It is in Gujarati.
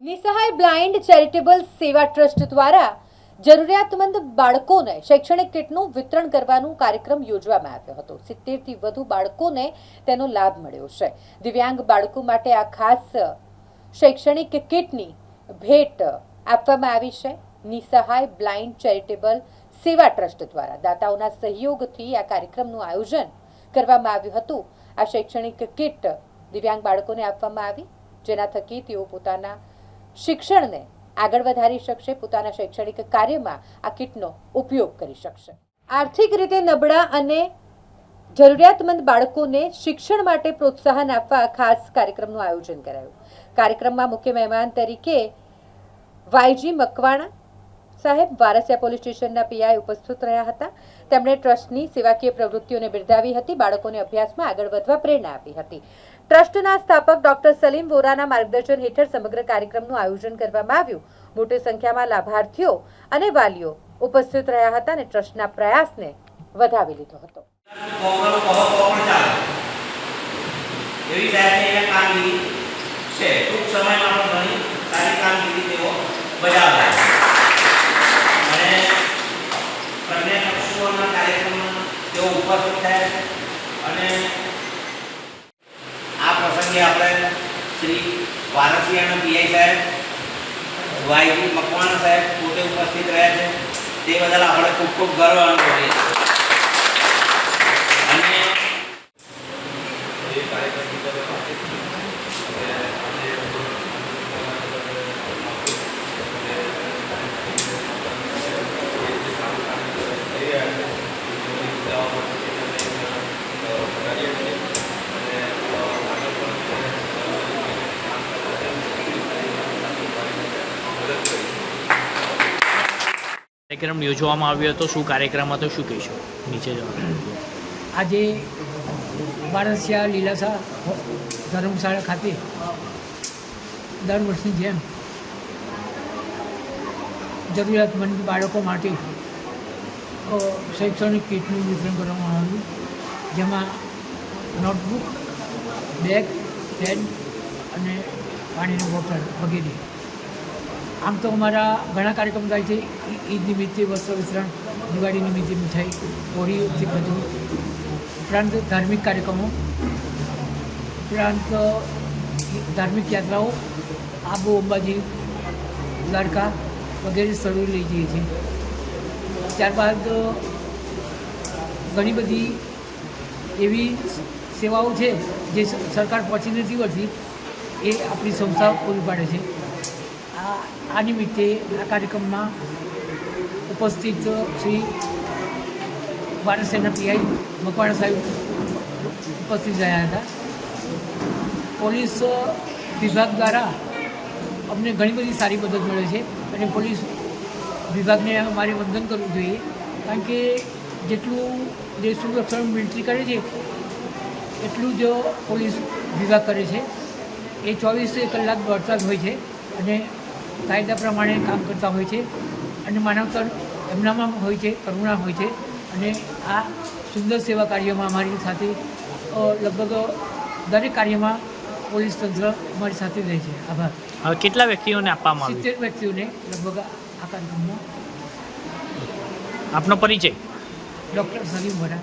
નિસહાય બ્લાઇન્ડ ચેરિટેબલ સેવા ટ્રસ્ટ દ્વારા જરૂરિયાતમંદ બાળકોને શૈક્ષણિક કિટનું વિતરણ કરવાનો કાર્યક્રમ યોજવામાં આવ્યો હતો। 70 થી વધુ બાળકોને તેનો લાભ મળ્યો છે। દિવ્યાંગ બાળકો માટે આ ખાસ શૈક્ષણિક કિટની ભેટ આપવામાં આવી છે। નિસહાય બ્લાઇન્ડ ચેરિટેબલ સેવા ટ્રસ્ટ દ્વારા દાતાઓના સહયોગથી આ કાર્યક્રમનું આયોજન કરવામાં આવ્યું હતું। આ શૈક્ષણિક કિટ દિવ્યાંગ બાળકોને આપવામાં આવી, જેના થકી તેઓ પોતાના શિક્ષણને આગળ વધારી શકશે, પોતાના શૈક્ષણિક કાર્યમાં આ કિટનો ઉપયોગ કરી શકશે। આર્થિક રીતે નબળા અને જરૂરિયાતમંદ બાળકોને શિક્ષણ માટે પ્રોત્સાહન આપવા ખાસ કાર્યક્રમનું આયોજન કરાયું। કાર્યક્રમમાં મુખ્ય મહેમાન તરીકે વાયજી મકવાણા સાહેબ વારસિયા પોલીસ સ્ટેશનના પીઆઈ ઉપસ્થિત રહ્યા હતા। તેમણે ટ્રસ્ટની સેવાકીય પ્રવૃત્તિઓને બિરદાવી હતી, બાળકોને અભ્યાસમાં આગળ વધવા પ્રેરણા આપી હતી। ટ્રસ્ટના સ્થાપક ડોક્ટર સલીમ વોરાના માર્ગદર્શન હેઠળ સમગ્ર કાર્યક્રમનું આયોજન કરવામાં આવ્યું। મોટી સંખ્યામાં લાભાર્થીઓ અને વાલીઓ ઉપસ્થિત રહ્યા હતા અને ટ્રસ્ટના પ્રયાસને વધાવી લીધો હતો। આ પ્રસંગે આપણે શ્રી વારસિયાના પીઆઈ સાહેબ વાયજી મકવાણા સાહેબ પોતે ઉપસ્થિત રહ્યા છે, તે બદલ આપણે ખૂબ ખૂબ ગર્વ અનુભવીએ છીએ। અને કાર્યક્રમ યોજવામાં આવ્યો હતો, શું કાર્યક્રમ હતો, શું કહીશું? નીચે જવાનું આજે વારસિયા લીલાસા ધર્મશાળા ખાતે દર વર્ષની જેમ જરૂરિયાતમંદ બાળકો માટે શૈક્ષણિક કીટનું વિતરણ કરવામાં આવ્યું, જેમાં નોટબુક, બેગ, પેન અને પાણીની બોટલ વગેરે। આમ તો અમારા ઘણા કાર્યક્રમ થાય છે, ઈદ નિમિત્તે વસ્ત્ર વિતરણ, દિવાળી નિમિત્તે મીઠાઈ, હોળીથી બધું, ઉપરાંત ધાર્મિક કાર્યક્રમો, ઉપરાંત ધાર્મિક યાત્રાઓ, આબુ અંબાજી, દ્વારકા વગેરે સ્થળોએ લઈ જઈએ છીએ। ત્યારબાદ ઘણી બધી એવી સેવાઓ છે જે સરકાર પહોંચી નથી વળતી, એ આપણી સંસ્થાઓ પૂરી પાડે છે। આ નિમિત્તે આ કાર્યક્રમમાં ઉપસ્થિત શ્રી વારસિયાના પીઆઈ મકવાણા સાહેબ ઉપસ્થિત રહ્યા હતા। પોલીસ વિભાગ દ્વારા અમને ઘણી બધી સારી મદદ મળે છે અને પોલીસ વિભાગને અમારે વંદન કરવું જોઈએ, કારણ કે જેટલું દેશનું રક્ષણ મિલિટરી કરે છે એટલું જ પોલીસ વિભાગ કરે છે। એ 24 કલાક દોડતા જ હોય છે અને કાયદા પ્રમાણે કામ કરતા હોય છે અને માનવતા એમનામાં હોય છે, કરુણા હોય છે અને આ સુંદર સેવા કાર્યમાં અમારી સાથે લગભગ દરેક કાર્યમાં પોલીસ તંત્ર અમારી સાથે રહે છે। આભાર। હવે કેટલા વ્યક્તિઓને આપવામાં આવ્યું? 70 વ્યક્તિઓને લગભગ આ કાર્યક્રમમાં। આપનો પરિચય? ડૉક્ટર સલીમ વોરા।